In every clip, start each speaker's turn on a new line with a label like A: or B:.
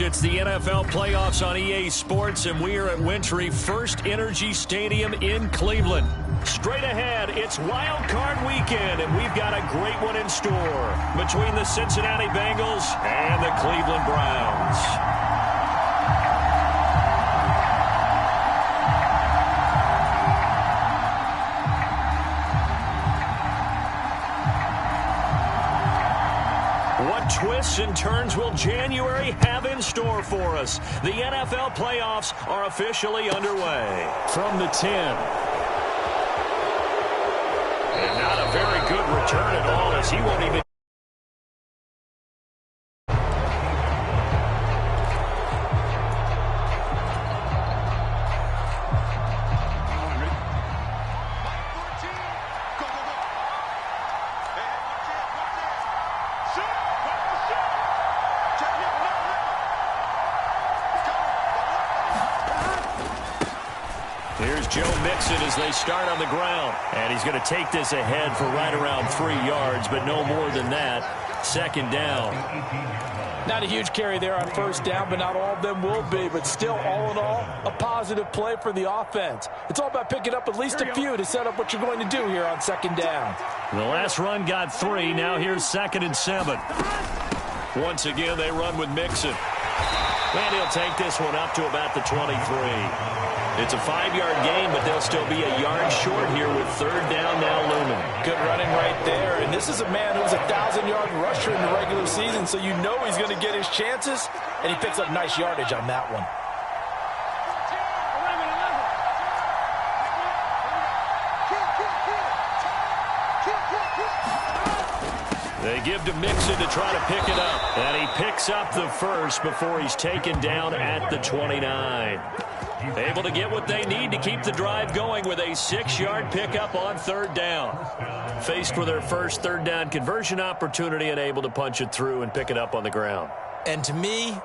A: arrived. It's the NFL playoffs on EA Sports, and we are at Wintry First Energy Stadium in Cleveland. Straight ahead, it's Wild Card Weekend, and we've got a great one in store between the Cincinnati Bengals and the Cleveland Browns. Twists and turns will January have in store for us? The NFL playoffs are officially underway. From the 10. And not a very good return at all, as he won't even... Here's Joe Mixon as they start on the ground. And he's going to take this ahead for right around 3 yards, but no more than that. Second down.
B: Not a huge carry there on first down, but not all of them will be. But still, all in all, a positive play for the offense. It's all about picking up at least a few to set up what you're going to do here on second down.
A: The last run got 3. Now here's 2nd and 7. Once again, they run with Mixon. And he'll take this one up to about the 23. It's a 5-yard gain, but they'll still be a yard short here with third down now looming.
B: Good running right there. And this is a man who's a 1,000-yard rusher in the regular season, so you know he's going to get his chances, and he picks up nice yardage on that one.
A: They give to Mixon to try to pick it up. And he picks up the first before he's taken down at the 29. Able to get what they need to keep the drive going with a 6-yard pickup on third down. Faced with their first third down conversion opportunity and able to punch it through and pick it up on the ground.
B: And to me,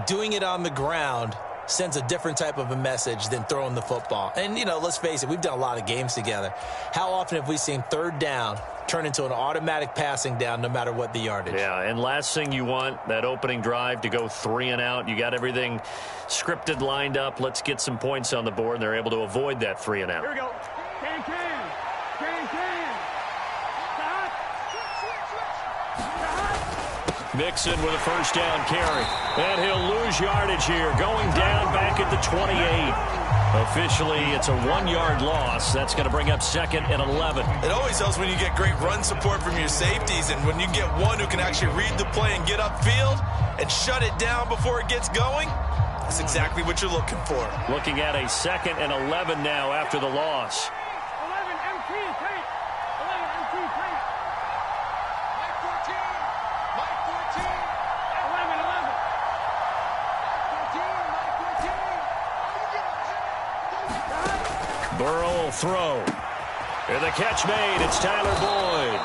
B: doing it on the ground sends a different type of a message than throwing the football. And, you know, let's face it, we've done a lot of games together. How often have we seen third down turn into an automatic passing down no matter what the yardage?
A: Yeah, and last thing you want, that opening drive to go 3 and out. You got everything scripted, lined up. Let's get some points on the board, and they're able to avoid that 3 and out.
C: Here we go. Can.
A: Mixon with a first down carry. And he'll lose yardage here. Going down back at the 28. Officially, it's a 1-yard loss. That's going to bring up 2nd and 11.
D: It always helps when you get great run support from your safeties, and when you get one who can actually read the play and get upfield and shut it down before it gets going, that's exactly what you're looking for.
A: Looking at a 2nd and 11 now after the loss.
C: 11 MT, take. 11 MT, take. Mike 14. Mike 14. 11, 11. 14, Mike 14.
A: Burrow will throw. And the catch made. It's Tyler Boyd.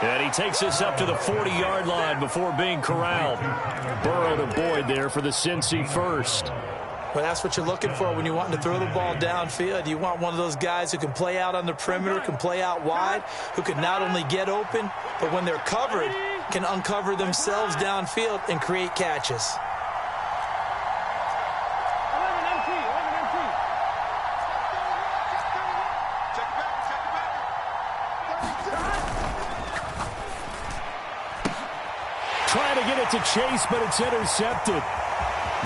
A: And he takes this up to the 40-yard line before being corralled. Burrow to Boyd there for the Cincy first.
B: Well, that's what you're looking for when you're wanting to throw the ball downfield. You want one of those guys who can play out on the perimeter, can play out wide, who can not only get open, but when they're covered, can uncover themselves downfield and create catches.
C: 11 MT, 11 MT.
A: Trying to get it to Chase, but it's intercepted.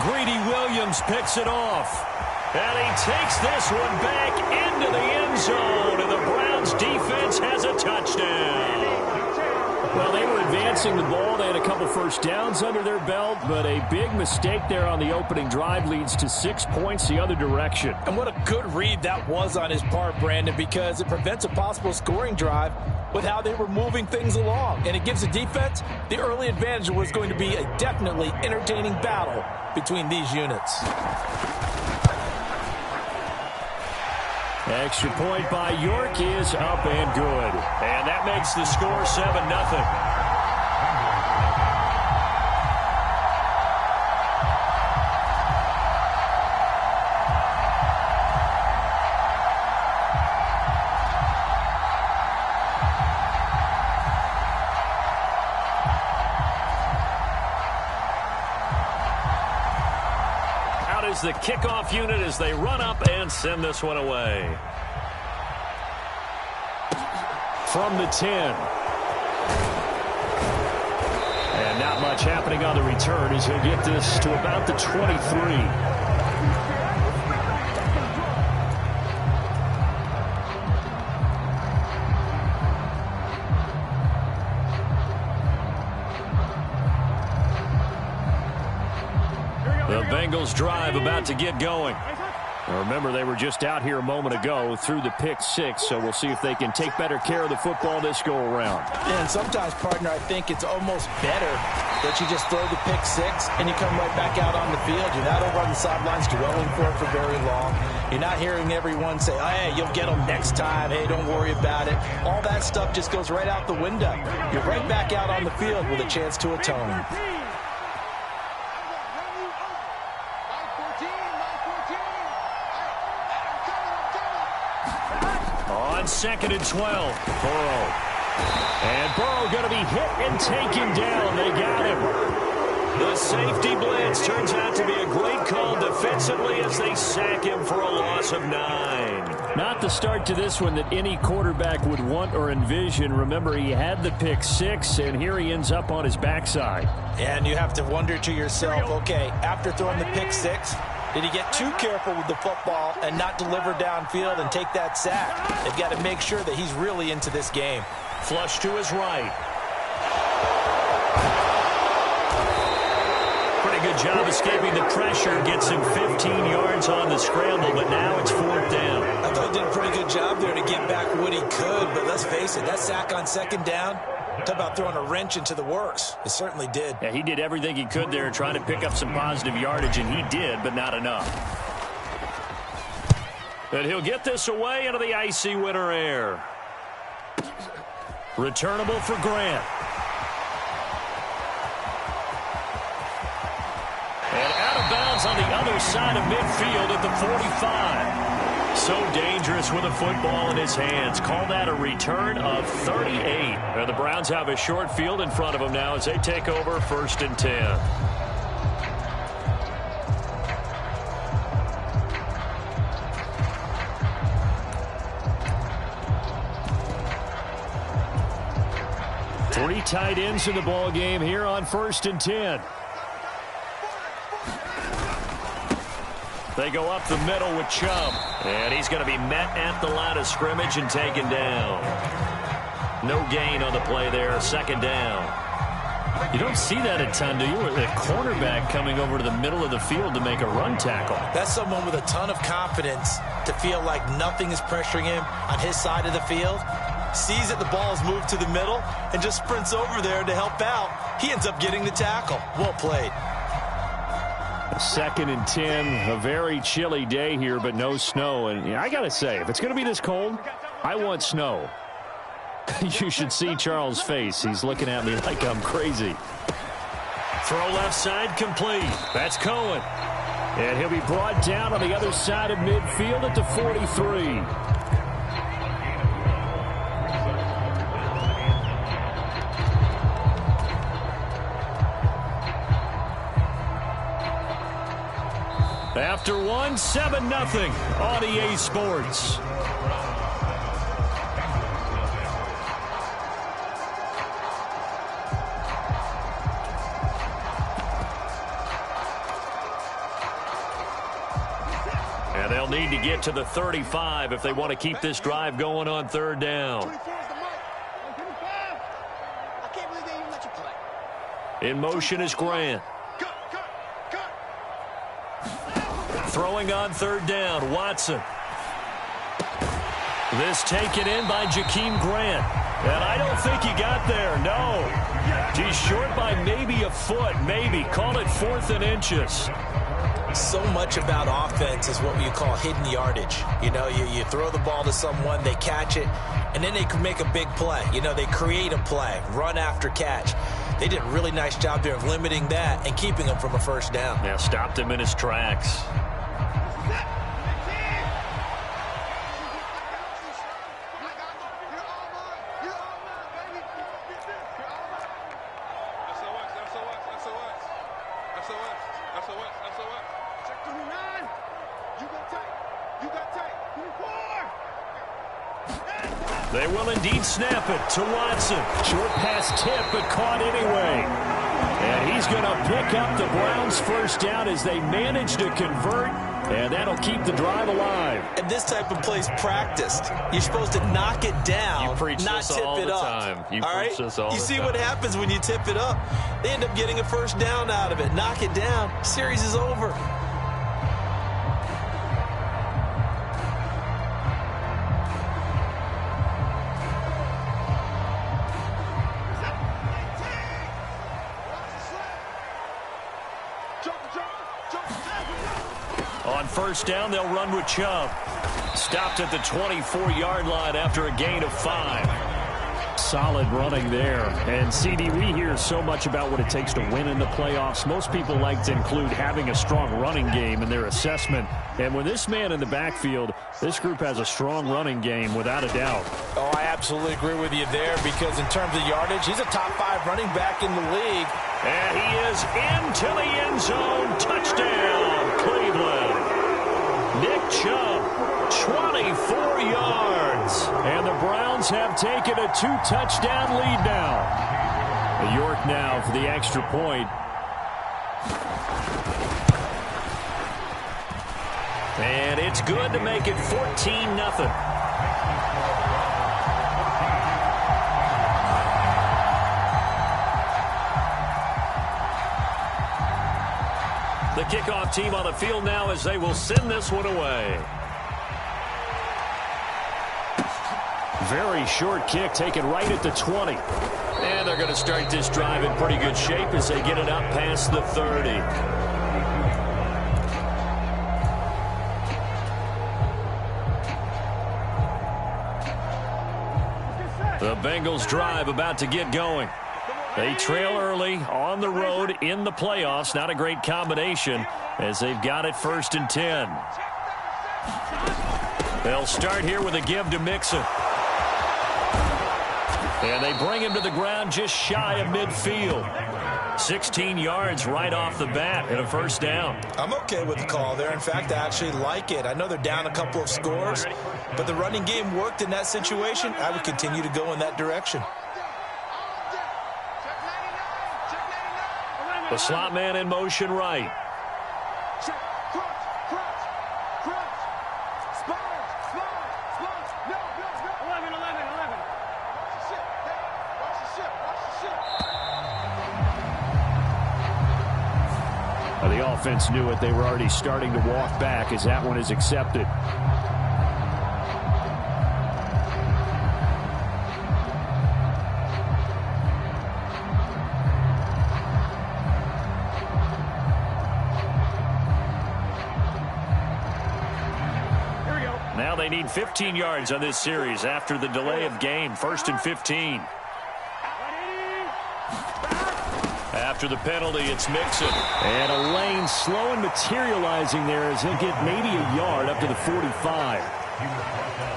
A: Greedy Williams picks it off. And he takes this one back into the end zone. And the Browns defense has a touchdown. Well, they were advancing the ball. They had a couple first downs under their belt, but a big mistake there on the opening drive leads to 6 points the other direction.
B: And what a good read that was on his part, Brandon, because it prevents a possible scoring drive with how they were moving things along. And it gives the defense the early advantage of what's going to be a definitely entertaining battle between these units.
A: Extra point by York is up and good. And that makes the score 7-0. out as the kickoff unit as they run up and send this one away. From the 10. And not much happening on the return as he'll get this to about the 23. The Bengals drive about to get going. Now remember, they were just out here a moment ago through the pick 6, so we'll see if they can take better care of the football this go-around.
B: And sometimes, partner, I think it's almost better that you just throw the pick 6 and you come right back out on the field. You're not over on the sidelines dwelling for it for very long. You're not hearing everyone say, oh, hey, you'll get them next time. Hey, don't worry about it. All that stuff just goes right out the window. You're right back out on the field with a chance to atone.
A: On 2nd and 12, Burrow. And Burrow going to be hit and taken down. They got him. The safety blitz turns out to be a great call defensively as they sack him for a loss of 9. Not the start to this one that any quarterback would want or envision. Remember, he had the pick 6, and here he ends up on his backside.
B: And you have to wonder to yourself, okay, after throwing the pick 6, did he get too careful with the football and not deliver downfield and take that sack? They've got to make sure that he's really into this game.
A: Flush to his right. Pretty good job escaping the pressure. Gets him 15 yards on the scramble, but now it's 4th down.
B: I thought he did a pretty good job there to get back what he could, but let's face it, that sack on 2nd down, talk about throwing a wrench into the works. It certainly did.
A: Yeah, he did everything he could there trying to pick up some positive yardage, and he did, but not enough. And he'll get this away into the icy winter air. Returnable for Grant. And out of bounds on the other side of midfield at the 45. So dangerous with a football in his hands. Call that a return of 38. And the Browns have a short field in front of them now as they take over 1st and 10. Three tight ends in the ball game here on 1st and 10. They go up the middle with Chubb. And he's going to be met at the line of scrimmage and taken down. No gain on the play there. 2nd down. You don't see that a ton, do you? A cornerback coming over to the middle of the field to make a run tackle.
B: That's someone with a ton of confidence to feel like nothing is pressuring him on his side of the field. Sees that the ball has moved to the middle and just sprints over there to help out. He ends up getting the tackle. Well played.
A: 2nd and 10, a very chilly day here, but no snow. And I got to say, if it's going to be this cold, I want snow. You should see Charles' face. He's looking at me like I'm crazy. Throw left side complete. That's Cohen. And he'll be brought down on the other side of midfield at the 43. After one, 7-0 on EA Sports. And they'll need to get to the 35 if they want to keep this drive going on 3rd down. In motion is Grant. Throwing on 3rd down, Watson. This taken in by Jakeem Grant. And I don't think he got there, no. He's short by maybe a foot, maybe. Call it 4th and inches.
B: So much about offense is what you call hidden yardage. You know, you throw the ball to someone, they catch it, and then they can make a big play. You know, they create a play, run after catch. They did a really nice job there of limiting that and keeping him from a 1st down.
A: Now stopped him in his tracks.
C: Check 29. You got tight. You got tight. 24.
A: They will indeed snap it to Watson. Short pass tip, but caught anyway. And he's going to pick up the Browns' first down as they manage to convert, and that'll keep the drive alive.
B: And this type of play is practiced. You're supposed to knock it down,
A: You preach
B: not
A: this
B: tip
A: all
B: it
A: the
B: up.
A: time. You
B: all
A: preach
B: right?
A: this all
B: You
A: the
B: see
A: time.
B: what happens when you tip it up. They end up getting a first down out of it. Knock it down. Series is over.
A: On first down, they'll run with Chubb. Stopped at the 24-yard line after a gain of 5. Solid running there. And, CD, we hear so much about what it takes to win in the playoffs. Most people like to include having a strong running game in their assessment. And with this man in the backfield, this group has a strong running game without a doubt.
B: Oh, I absolutely agree with you there because in terms of yardage, he's a top 5 running back in the league.
A: And he is into the end zone. Touchdown, Cleveland. Nick Chubb, 24 yards. And the Browns have taken a 2-touchdown lead now. York now for the extra point. And it's good to make it 14-0. The kickoff team on the field now as they will send this one away. Very short kick taken right at the 20. And they're going to start this drive in pretty good shape as they get it up past the 30. The Bengals drive about to get going. They trail early on the road in the playoffs. Not a great combination as they've got it 1st and 10. They'll start here with a give to Mixon. And they bring him to the ground just shy of midfield. 16 yards right off the bat and a first down.
B: I'm okay with the call there. In fact, I actually like it. I know they're down a couple of scores, but the running game worked in that situation. I would continue to go in that direction.
A: The slot man in motion right.
C: Check. Crunch. Spot. No. 11. Watch the ship.
A: The offense knew it. They were already starting to walk back as that one is accepted. Now they need 15 yards on this series after the delay of game. 1st and 15. After the penalty, it's Mixon. And a lane slow and materializing there as he'll get maybe a yard up to the 45.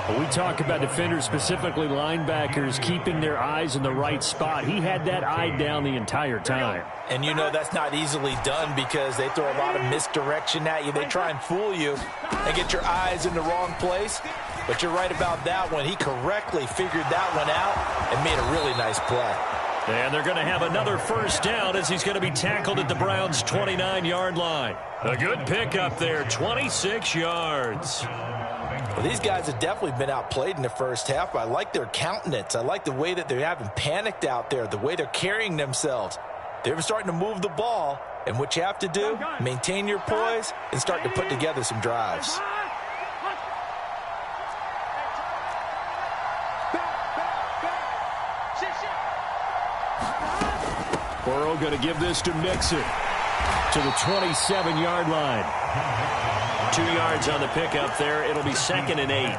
A: When we talk about defenders, specifically linebackers, keeping their eyes in the right spot, he had that eye down the entire time.
B: And you know that's not easily done because they throw a lot of misdirection at you. They try and fool you and get your eyes in the wrong place. But you're right about that one. He correctly figured that one out and made a really nice play.
A: And they're going to have another first down as he's going to be tackled at the Browns' 29-yard line. A good pickup there, 26 yards.
B: Well, these guys have definitely been outplayed in the first half. I like their countenance. I like the way that they haven't panicked out there, the way they're carrying themselves. They're starting to move the ball, and what you have to do, maintain your poise and start to put together some drives.
A: Burrow going to give this to Mixon to the 27-yard line. 2 yards on the pickup there. It'll be 2nd and 8.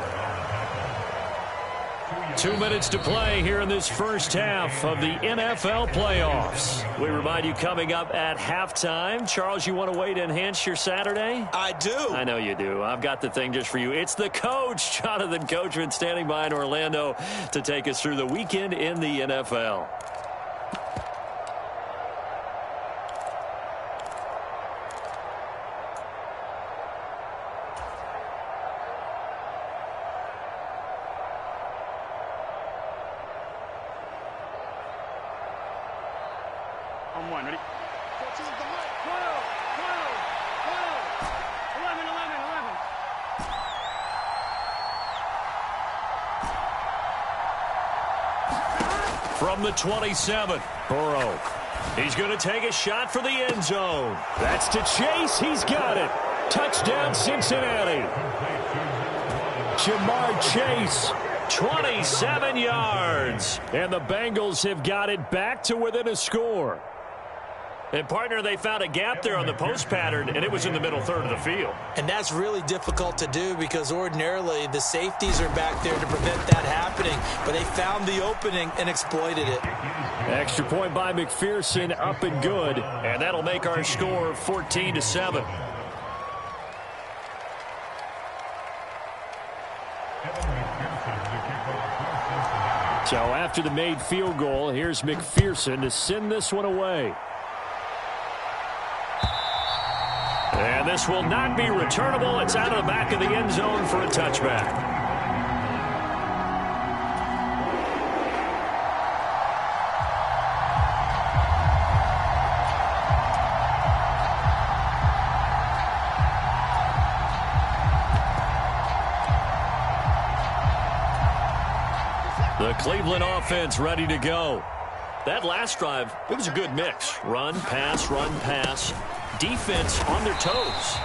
A: 2 minutes to play here in this first half of the NFL playoffs. We remind you coming up at halftime. Charles, you want a way to enhance your Saturday?
B: I do.
A: I know you do. I've got the thing just for you. It's the coach, Jonathan Coachman, standing by in Orlando to take us through the weekend in the NFL.
C: one. Ready? 14 is the mic.
E: 12, 11, 11.
A: From the 27, Burrow. He's going to take a shot for the end zone. That's to Chase. He's got it. Touchdown, Cincinnati. Jamar Chase, 27 yards. And the Bengals have got it back to within a score. And, partner, they found a gap there on the post pattern, and it was in the middle third of the field.
B: And that's really difficult to do because ordinarily the safeties are back there to prevent that happening. But they found the opening and exploited it.
A: Extra point by McPherson, up and good. And that'll make our score 14-7. So after the made field goal, here's McPherson to send this one away. And this will not be returnable. It's out of the back of the end zone for a touchback. The Cleveland offense ready to go. That last drive, it was a good mix. Run, pass. Defense on their toes.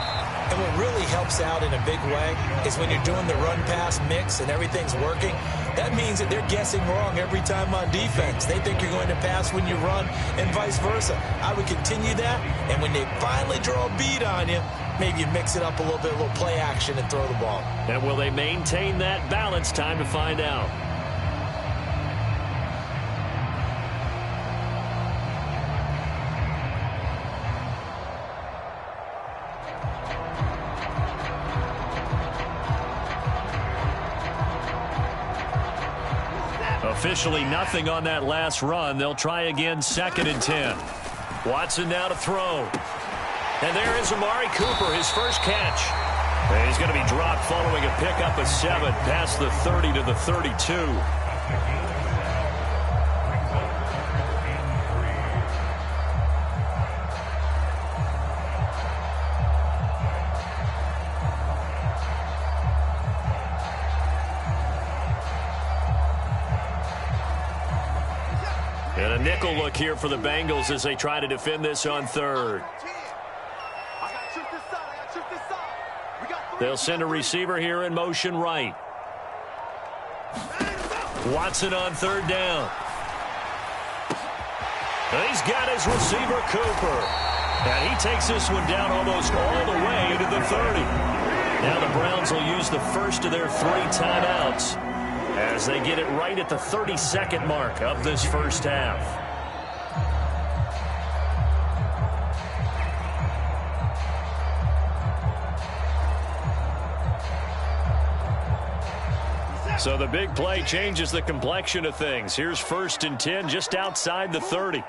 B: And what really helps out in a big way is when you're doing the run-pass mix and everything's working, that means that they're guessing wrong every time on defense. They think you're going to pass when you run and vice versa. I would continue that, and when they finally draw a beat on you, maybe you mix it up a little bit, a little play action and throw the ball.
A: And will they maintain that balance? Time to find out. Officially nothing on that last run. They'll try again, 2nd and 10. Watson now to throw. And there is Amari Cooper, his first catch. And he's going to be dropped following a pickup of 7 past the 30 to the 32. And a nickel look here for the Bengals as they try to defend this on 3rd. They'll send a receiver here in motion right. Watson on 3rd down. And he's got his receiver, Cooper. And he takes this one down almost all the way to the 30. Now the Browns will use the first of their 3 timeouts as they get it right at the 32nd mark of this first half. So the big play changes the complexion of things. Here's 1st and 10 just outside the 30.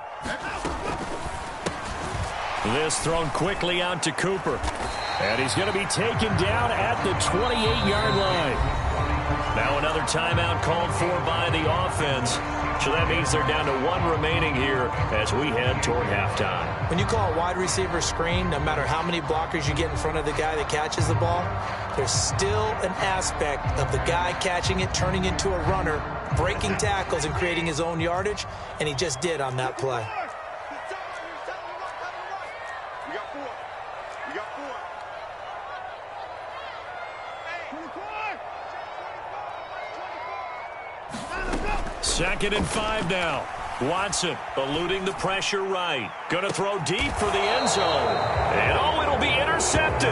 A: This thrown quickly out to Cooper. And he's going to be taken down at the 28-yard line. Now another timeout called for by the offense. So that means they're down to 1 remaining here as we head toward halftime.
B: When you call a wide receiver screen, no matter how many blockers you get in front of the guy that catches the ball, there's still an aspect of the guy catching it, turning into a runner, breaking tackles and creating his own yardage, and he just did on that play.
C: We got 4. We got 4.
A: 2nd and 5 now. Watson eluding the pressure right. Going to throw deep for the end zone. And it'll be intercepted.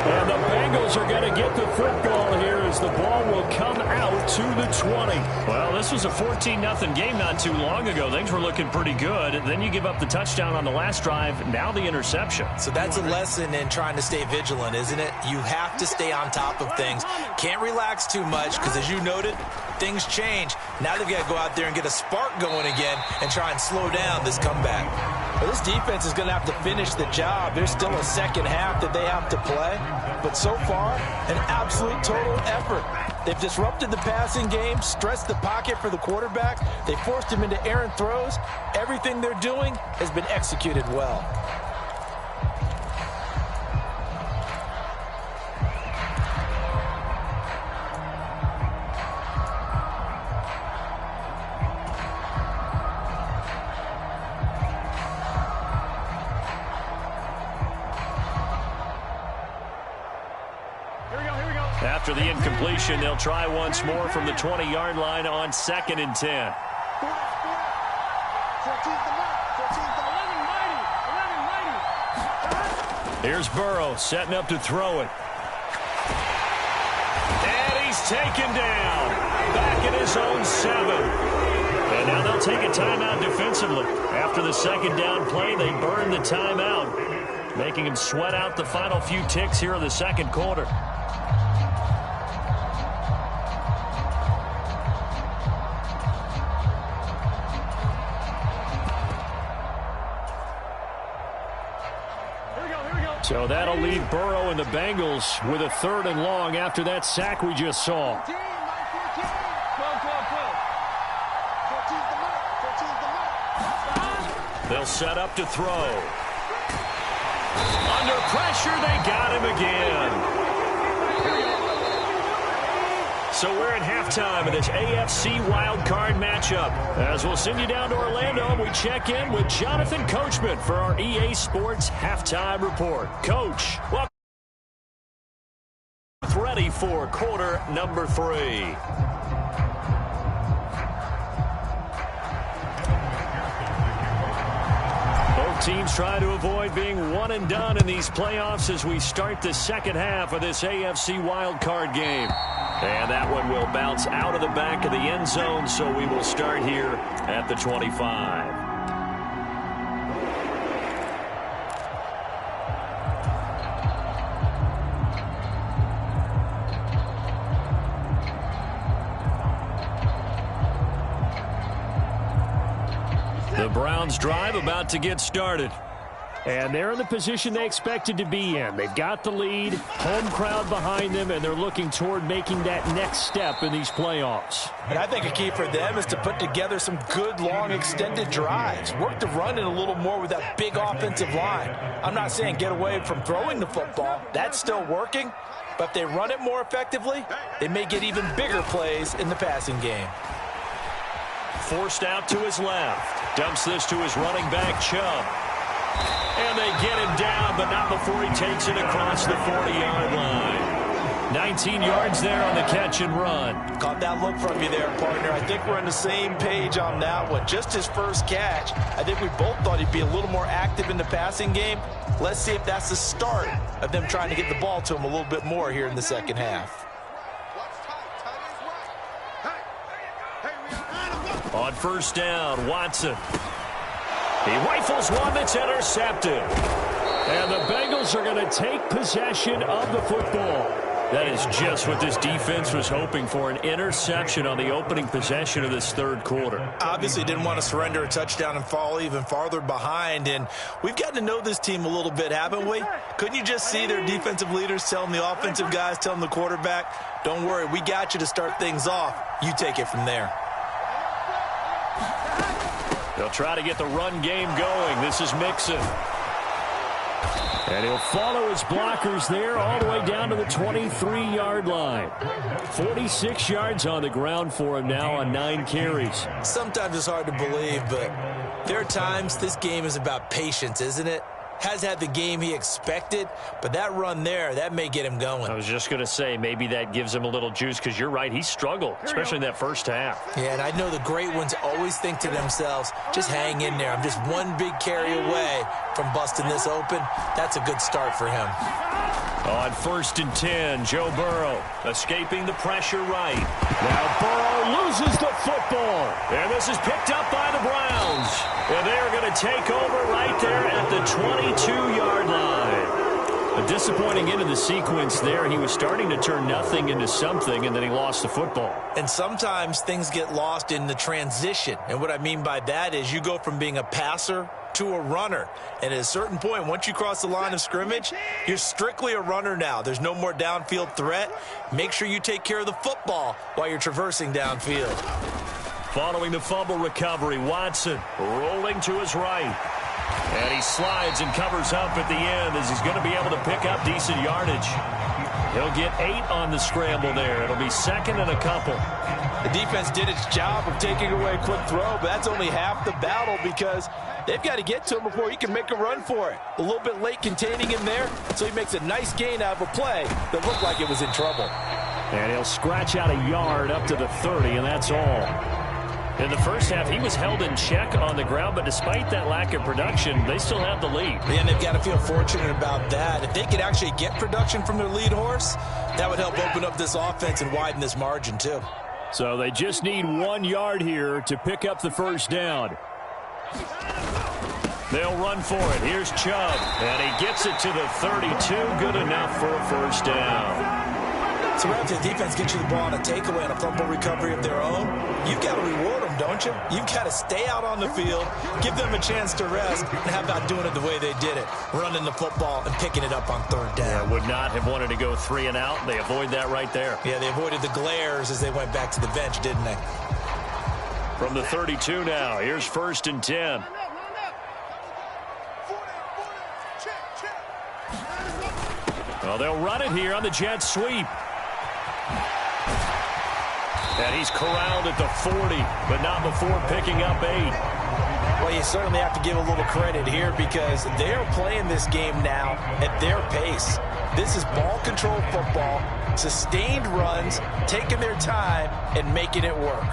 A: And the Bengals are going to get the football here as the ball will come out to the 20. Well, this was a 14-0 game not too long ago. Things were looking pretty good. Then you give up the touchdown on the last drive. Now the interception.
B: So that's a lesson in trying to stay vigilant, isn't it? You have to stay on top of things. Can't relax too much because, as you noted, things change. Now they've got to go out there and get a spark going again and try and slow down this comeback. Well, this defense is going to have to finish the job. There's still a second half that they have to play. But so far, an absolute total effort. They've disrupted the passing game, stressed the pocket for the quarterback. They forced him into errant throws. Everything they're doing has been executed well.
A: After the incompletion, they'll try once more from the 20-yard line on 2nd and 10. Here's Burrow setting up to throw it. And he's taken down. Back at his own 7. And now they'll take a timeout defensively. After the second down play, they burn the timeout, making him sweat out the final few ticks here in the second quarter. So that'll leave Burrow and the Bengals with a 3rd and long after that sack we just saw. They'll set up to throw. Under pressure, they got him again. So we're at halftime of this AFC wildcard matchup. As we'll send you down to Orlando, we check in with Jonathan Coachman for our EA Sports Halftime Report. Coach, welcome. Ready for quarter number 3. Both teams try to avoid being one and done in these playoffs as we start the second half of this AFC wildcard game. And that one will bounce out of the back of the end zone, so we will start here at the 25. The Browns drive about to get started. And they're in the position they expected to be in. They've got the lead, home crowd behind them, and they're looking toward making that next step in these playoffs.
B: And I think a key for them is to put together some good, long, extended drives. Work the run in a little more with that big offensive line. I'm not saying get away from throwing the football. That's still working. But if they run it more effectively, they may get even bigger plays in the passing game.
A: Forced out to his left. Dumps this to his running back, Chubb. And they get him down, but not before he takes it across the 40-yard line. 19 yards there on the catch and run.
B: Caught that look from you there, partner. I think we're on the same page on that one. Just his first catch. I think we both thought he'd be a little more active in the passing game. Let's see if that's the start of them trying to get the ball to him a little bit more here in the second half.
A: On first down, Watson. He rifles one that's intercepted. And the Bengals are going to take possession of the football. That is just what this defense was hoping for, an interception on the opening possession of this third quarter.
B: Obviously didn't want to surrender a touchdown and fall even farther behind. And we've gotten to know this team a little bit, haven't we? Couldn't you just see their defensive leaders telling the offensive guys, telling the quarterback, don't worry, we got you to start things off. You take it from there.
A: They'll try to get the run game going. This is Mixon. And he'll follow his blockers there all the way down to the 23-yard line. 46 yards on the ground for him now on 9 carries.
B: Sometimes it's hard to believe, but there are times this game is about patience, isn't it? Has had the game he expected, but that run there, that may get him going.
A: I was just going to say, maybe that gives him a little juice, because you're right, he struggled, especially in that first half.
B: Yeah, and I know the great ones always think to themselves, just hang in there. I'm just one big carry away from busting this open. That's a good start for him.
A: On 1st and 10, Joe Burrow escaping the pressure right. Now Burrow loses the football. And this is picked up by the Browns. And they are going to take over right there at the 22-yard line. A disappointing end of the sequence there. He was starting to turn nothing into something, and then he lost the football.
B: And sometimes things get lost in the transition. And what I mean by that is you go from being a passer to a runner. And at a certain point, once you cross the line of scrimmage, you're strictly a runner now. There's no more downfield threat. Make sure you take care of the football while you're traversing downfield.
A: Following the fumble recovery, Watson rolling to his right. And he slides and covers up at the end as he's going to be able to pick up decent yardage. He'll get 8 on the scramble there. It'll be second and a couple.
E: The defense did its job of taking away a quick throw, but that's only half the battle because they've got to get to him before he can make a run for it. A little bit late containing him there, so he makes a nice gain out of a play that looked like it was in trouble.
A: And he'll scratch out a yard up to the 30, and that's all. In the first half, he was held in check on the ground, but despite that lack of production, they still have the lead.
B: And they've got to feel fortunate about that. If they could actually get production from their lead horse, that would help open up this offense and widen this margin, too.
A: So they just need 1 yard here to pick up the first down. They'll run for it. Here's Chubb, and he gets it to the 32. Good enough for a first down.
B: So after the defense gets you the ball on a takeaway and a fumble recovery of their own, you've got to reward them, don't you? You've got to stay out on the field, give them a chance to rest, and how about doing it the way they did it, running the football and picking it up on third down.
A: Yeah, would not have wanted to go 3 and out. They avoid that right there.
B: Yeah, they avoided the glares as they went back to the bench, didn't they?
A: From the 32 now, here's 1st and 10. Well, they'll run it here on the jet sweep. And he's corralled at the 40, but not before picking up 8.
B: Well, you certainly have to give a little credit here because they're playing this game now at their pace. This is ball control football, sustained runs, taking their time and making it work.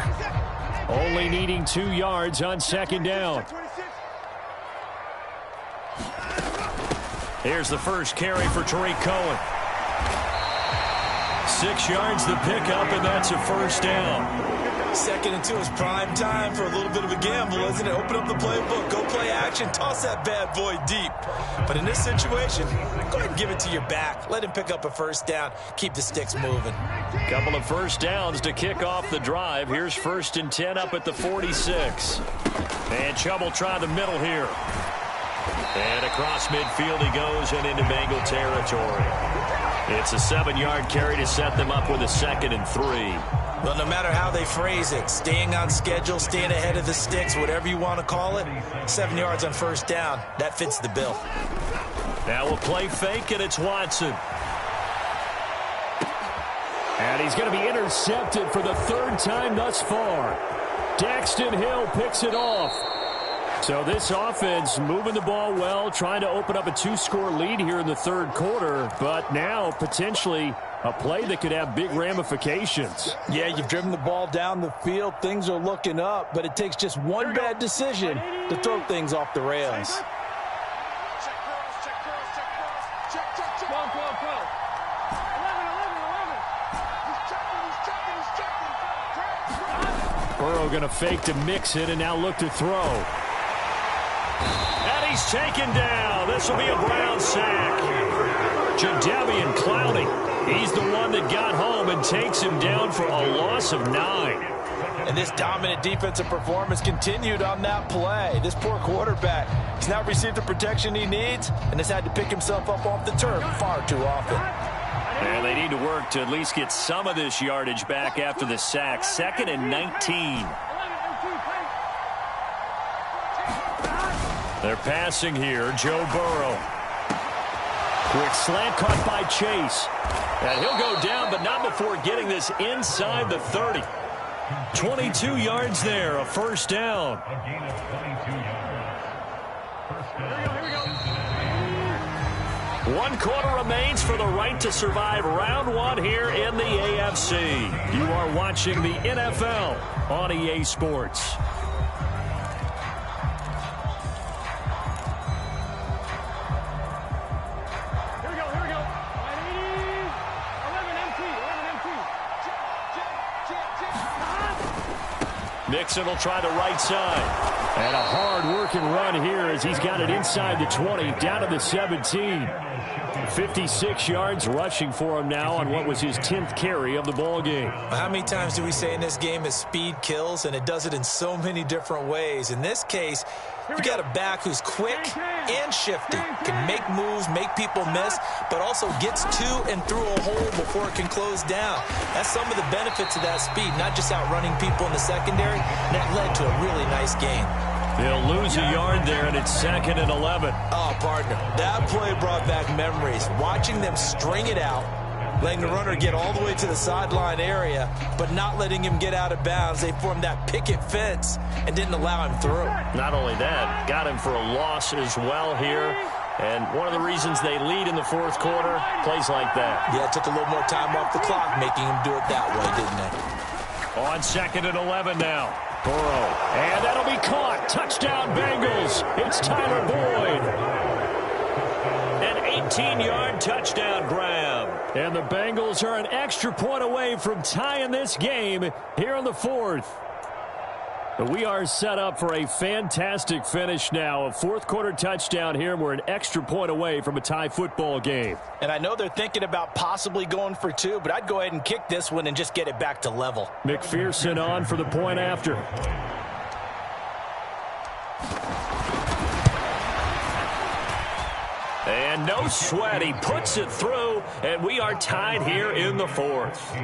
A: Only needing 2 yards on 2nd down. Here's the first carry for Tariq Cohen. 6 yards the pickup, and that's a first down.
B: 2nd and 2 is prime time for a little bit of a gamble, isn't it? Open up the playbook, go play action, toss that bad boy deep. But in this situation, go ahead and give it to your back. Let him pick up a first down. Keep the sticks moving.
A: Couple of first downs to kick off the drive. Here's 1st and 10 up at the 46. And Chubb will try the middle here. And across midfield he goes and into Bengal territory. It's a 7-yard carry to set them up with a 2nd and 3.
B: Well, no matter how they phrase it, staying on schedule, staying ahead of the sticks, whatever you want to call it, 7 yards on first down, that fits the bill.
A: Now we'll play fake, and it's Watson. And he's going to be intercepted for the 3rd time thus far. Daxton Hill picks it off. So this offense moving the ball well, trying to open up a 2-score lead here in the 3rd quarter, but now potentially a play that could have big ramifications.
E: Yeah, you've driven the ball down the field. Things are looking up, but it takes just one bad decision to throw things off the rails.
A: Burrow going to fake to mix it and now look to throw. And he's taken down. This will be a Brown sack. Jadeveon Clowney, he's the one that got home and takes him down for a loss of 9.
E: And this dominant defensive performance continued on that play. This poor quarterback has now received the protection he needs and has had to pick himself up off the turf far too often.
A: And they need to work to at least get some of this yardage back after the sack. 2nd and 19. They're passing here. Joe Burrow. Quick slant caught by Chase. And he'll go down, but not before getting this inside the 30. 22 yards there, a first down. One quarter remains for the right to survive round 1 here in the AFC. You are watching the NFL on EA Sports. Mixon will try the right side. And a hard-working run here as he's got it inside the 20, down to the 17. 56 yards rushing for him now on what was his 10th carry of the ball game.
B: How many times do we say in this game that speed kills, and it does it in so many different ways? In this case, you got a back who's quick and shifty, can make moves, make people miss, but also gets to and through a hole before it can close down. That's some of the benefits of that speed, not just outrunning people in the secondary. That led to a really nice gain.
A: They'll lose a yard there, and it's 2nd and 11.
B: Oh, partner, that play brought back memories. Watching them string it out, letting the runner get all the way to the sideline area, but not letting him get out of bounds. They formed that picket fence and didn't allow him through.
A: Not only that, got him for a loss as well here. And one of the reasons they lead in the fourth quarter, plays like that.
B: Yeah, it took a little more time off the clock, making him do it that way, didn't it?
A: On 2nd and 11 now. Burrow. And that'll be caught. Touchdown, Bengals. It's Tyler Boyd. An 18-yard touchdown grab. And the Bengals are an extra point away from tying this game here in the fourth. But we are set up for a fantastic finish now. A fourth-quarter touchdown here, and we're an extra point away from a tie football game.
E: And I know they're thinking about possibly going for 2, but I'd go ahead and kick this one and just get it back to level.
A: McPherson on for the point after. And no sweat. He puts it through, and we are tied here in the fourth.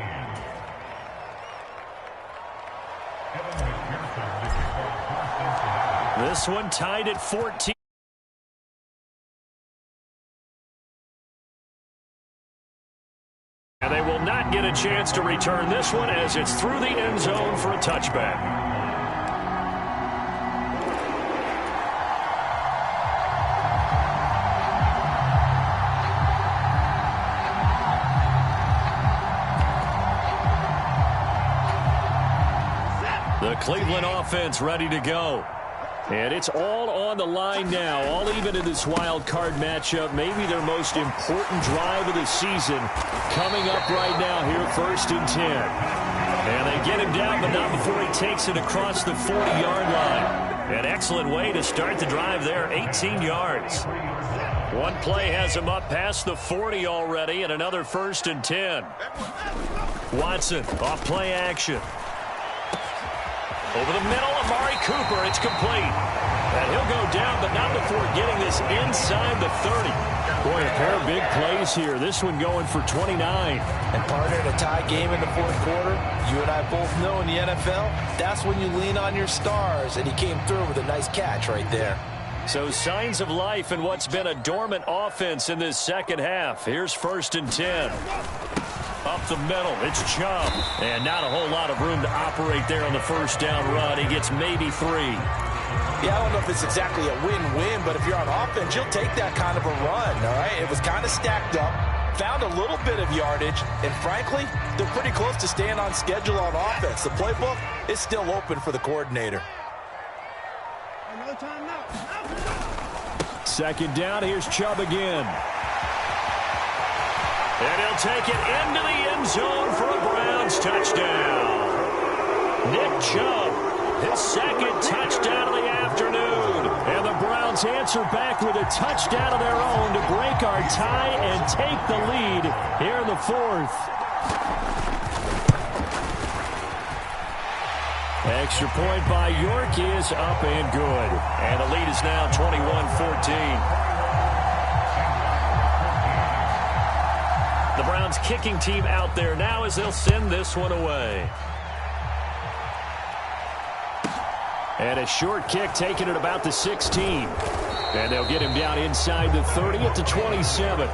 A: This one tied at 14. And they will not get a chance to return this one as it's through the end zone for a touchback. The Cleveland offense ready to go. And it's all on the line now, all even in this wild card matchup. Maybe their most important drive of the season coming up right now here, 1st and 10. And they get him down, but not before he takes it across the 40-yard line. An excellent way to start the drive there, 18 yards. One play has him up past the 40 already, and another 1st and 10. Watson off play action. Over the middle, Amari Cooper, it's complete. And he'll go down, but not before getting this inside the 30. Boy, a pair of big plays here. This one going for 29.
E: And partner, in a tie game in the fourth quarter, you and I both know in the NFL, that's when you lean on your stars, and he came through with a nice catch right there.
A: So signs of life in what's been a dormant offense in this second half. Here's 1st and 10. Up the middle, it's Chubb. And not a whole lot of room to operate there on the first down run. He gets maybe 3.
E: Yeah, I don't know if it's exactly a win-win, but if you're on offense, you'll take that kind of a run, all right? It was kind of stacked up, found a little bit of yardage, and frankly, they're pretty close to staying on schedule on offense. The playbook is still open for the coordinator.
C: Another time now.
A: 2nd down, here's Chubb again. And he'll take it into the end zone for a Browns touchdown. Nick Chubb, his 2nd touchdown of the afternoon. And the Browns answer back with a touchdown of their own to break our tie and take the lead here in the fourth. Extra point by York is up and good. And the lead is now 21-14. The Browns kicking team out there now as they'll send this one away. And a short kick taken at about the 16. And they'll get him down inside the 30 at the 27.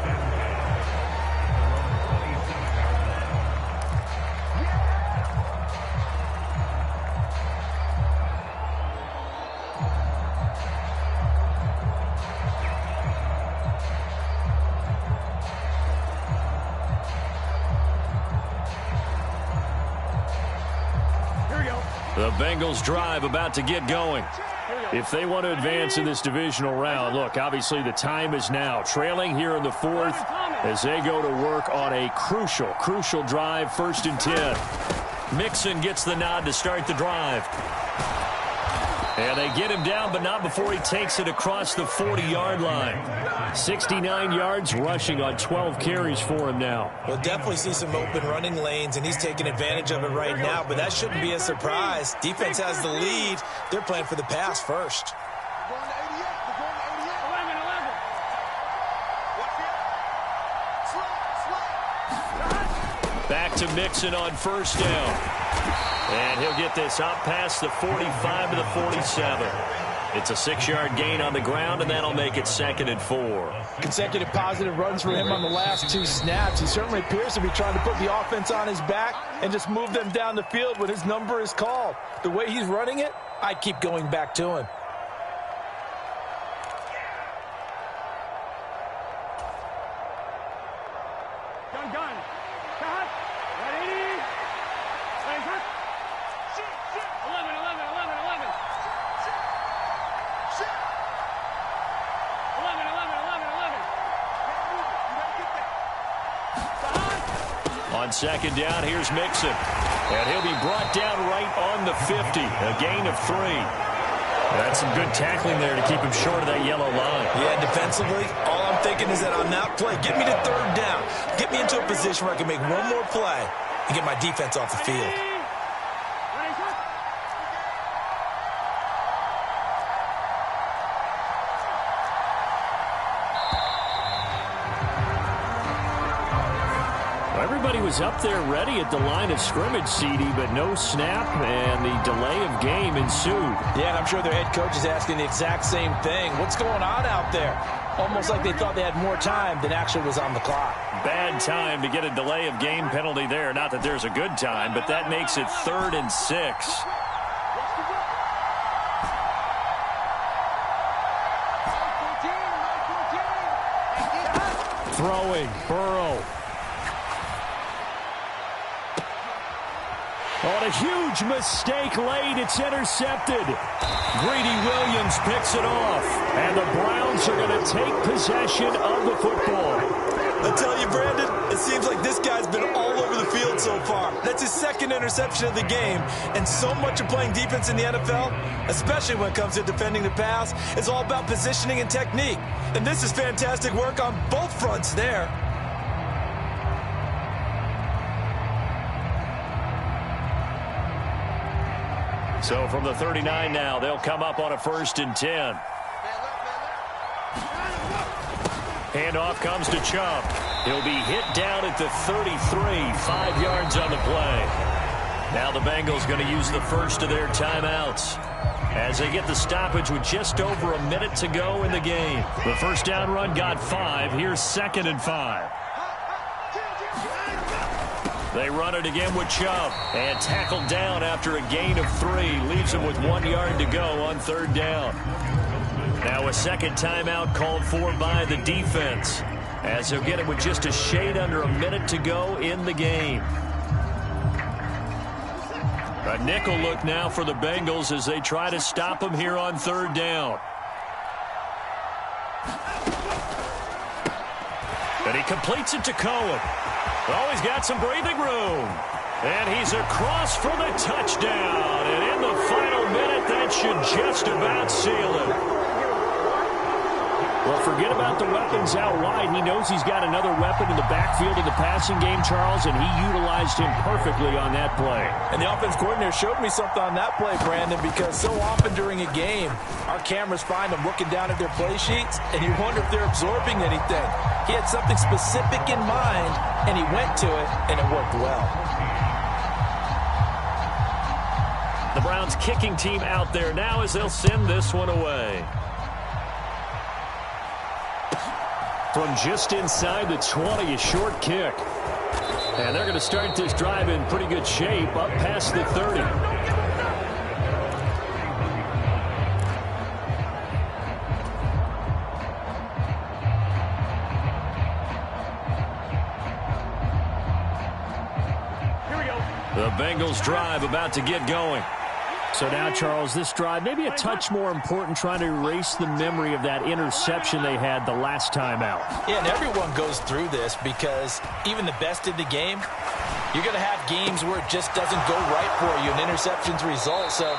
A: The Bengals drive about to get going. If they want to advance in this divisional round, look, obviously the time is now. Trailing here in the fourth as they go to work on a crucial drive, 1st and 10. Mixon gets the nod to start the drive. And they get him down, but not before he takes it across the 40-yard line. 69 yards rushing on 12 carries for him now.
B: We'll definitely see some open running lanes, and he's taking advantage of it right now, but that shouldn't be a surprise. Defense has the lead. They're playing for the pass first.
C: Going to 88. They're going to 88. 11. Watch it. Slide.
A: Back to Mixon on first down. And he'll get this up past the 45 to the 47. It's a 6-yard gain on the ground, and that'll make it 2nd and 4.
E: Consecutive positive runs for him on the last 2 snaps. He certainly appears to be trying to put the offense on his back and just move them down the field when his number is called. The way he's running it, I keep going back to him.
C: Gun. Cut. Ready. Stay cut. 11. 11. 11. 11.
A: On second down, here's Mixon. And he'll be brought down right on the 50. A gain of 3. That's some good tackling there to keep him short of that yellow line.
B: Yeah, defensively, all I'm thinking is that on that play, get me to 3rd down. Get me into a position where I can make one more play and get my defense off the field.
A: Everybody was up there ready at the line of scrimmage, CD, but no snap, and the delay of game ensued.
E: Yeah, and I'm sure their head coach is asking the exact same thing. What's going on out there? Almost like they thought they had more time than actually was on the clock.
A: Bad time to get a delay of game penalty there. Not that there's a good time, but that makes it 3rd and 6. Throwing, Burrow. On a huge mistake late, it's intercepted. Greedy Williams picks it off, and the Browns are going to take possession of the football.
B: I tell you, Brandon, it seems like this guy's been all over the field so far. That's his 2nd interception of the game, and so much of playing defense in the NFL, especially when it comes to defending the pass, is all about positioning and technique. And this is fantastic work on both fronts there.
A: So from the 39 now, they'll come up on a 1st and 10. Handoff comes to Chubb. He'll be hit down at the 33, 5 yards on the play. Now the Bengals going to use the first of their timeouts as they get the stoppage with just over a minute to go in the game. The first down run got 5. Here's 2nd and 5. They run it again with Chubb, and tackled down after a gain of 3. Leaves him with 1 yard to go on 3rd down. Now a second timeout called for by the defense, as he'll get it with just a shade under a minute to go in the game. A nickel look now for the Bengals as they try to stop him here on 3rd down. And he completes it to Cohen. Oh, he's got some breathing room. And he's across for the touchdown. And in the final minute, that should just about seal it. Well, forget about the weapons out wide. He knows he's got another weapon in the backfield in the passing game, Charles, and he utilized him perfectly on that play.
E: And the offense coordinator showed me something on that play, Brandon, because so often during a game, our cameras find them looking down at their play sheets, and you wonder if they're absorbing anything. He had something specific in mind, and he went to it, and it worked well.
A: The Browns kicking team out there now as they'll send this one away. From just inside the 20, a short kick. And they're going to start this drive in pretty good shape, up past the 30.
C: Here we go.
A: The Bengals drive about to get going. So now, Charles, this drive maybe a touch more important, trying to erase the memory of that interception they had the last time out.
B: Yeah, and everyone goes through this because even the best in the game, you're going to have games where it just doesn't go right for you and interceptions result. So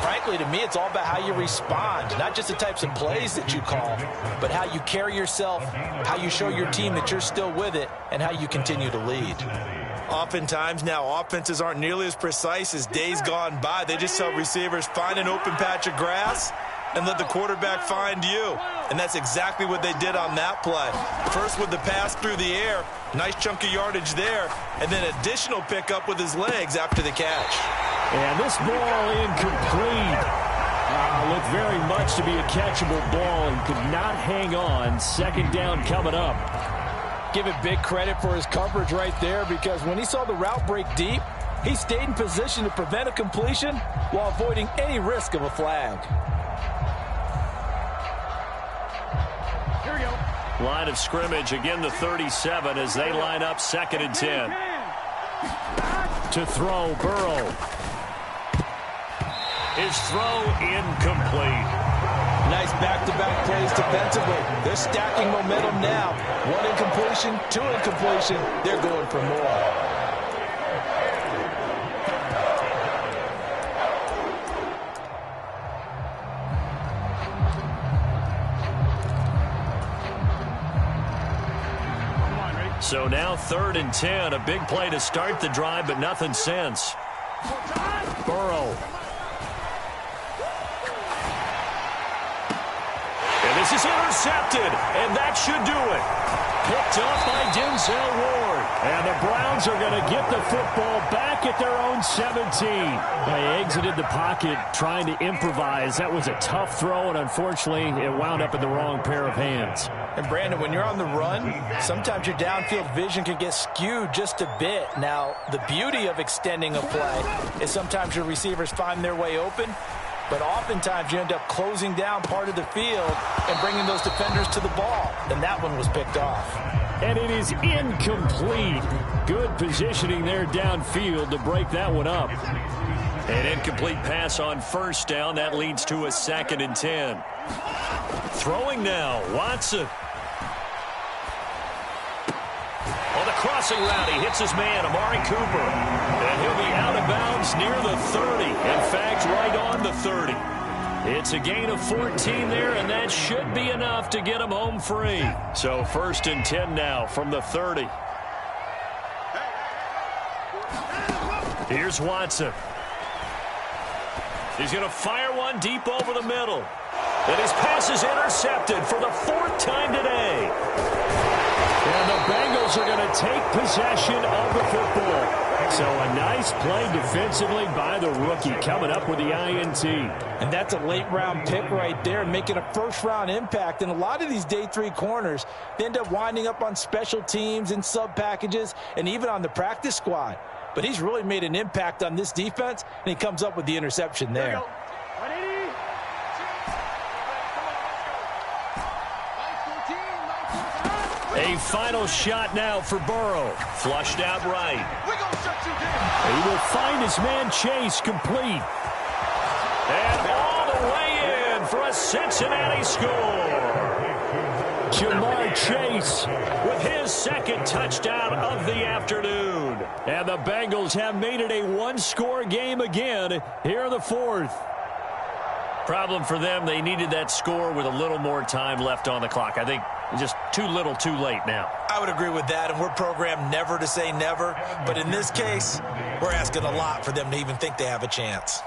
E: Frankly, to me, it's all about how you respond, not just the types of plays that you call, but how you carry yourself, how you show your team that you're still with it, and how you continue to lead.
D: Oftentimes now, offenses aren't nearly as precise as days gone by. They just tell receivers, find an open patch of grass and let the quarterback find you. And that's exactly what they did on that play. First with the pass through the air, nice chunk of yardage there, and then additional pickup with his legs after the catch.
A: And this ball incomplete. Looked very much to be a catchable ball and could not hang on. Second down coming up.
E: Give it big credit for his coverage right there, because when he saw the route break deep, he stayed in position to prevent a completion while avoiding any risk of a flag.
C: Here we go.
A: Line of scrimmage, again the 37 as they line up 2nd and 10. To throw, Burrow. His throw incomplete.
E: Nice back-to-back plays defensively. They're stacking momentum now. 1 incompletion, 2 incompletion. They're going for more.
A: So now 3rd and 10. A big play to start the drive, but nothing since. Burrow. And this is intercepted, and that should do it. Picked up by Denzel Ward. And the Browns are going to get the football back at their own 17. They exited the pocket trying to improvise. That was a tough throw, and unfortunately, it wound up in the wrong pair of hands.
E: And Brandon, when you're on the run, sometimes your downfield vision can get skewed just a bit. Now, the beauty of extending a play is sometimes your receivers find their way open, but oftentimes you end up closing down part of the field and bringing those defenders to the ball. And that one was picked off.
A: And it is incomplete. Good positioning there downfield to break that one up. An incomplete pass on 1st down. That leads to a 2nd and 10. Throwing now, Watson. On the crossing route, he hits his man, Amari Cooper. And he'll be out of bounds near the 30. In fact, right on the 30. It's a gain of 14 there, and that should be enough to get him home free. So 1st and 10 now from the 30. Here's Watson. He's going to fire one deep over the middle. And his pass is intercepted for the 4th time today. And the Bengals are going to take possession of the football. So a nice play defensively by the rookie coming up with the INT.
E: And that's a late-round pick right there, making a first-round impact. And a lot of these day 3 corners, they end up winding up on special teams and sub-packages and even on the practice squad. But he's really made an impact on this defense, and he comes up with the interception there.
A: A final shot now for Burrow. Flushed out right. He will find his man Chase complete. And all the way in for a Cincinnati score. Jamar Chase with his 2nd touchdown of the afternoon. And the Bengals have made it a 1-score game again here in the 4th. Problem for them, they needed that score with a little more time left on the clock. I think just too little too late now.
D: I would agree with that, and we're programmed never to say never. But in this case, we're asking a lot for them to even think they have a chance.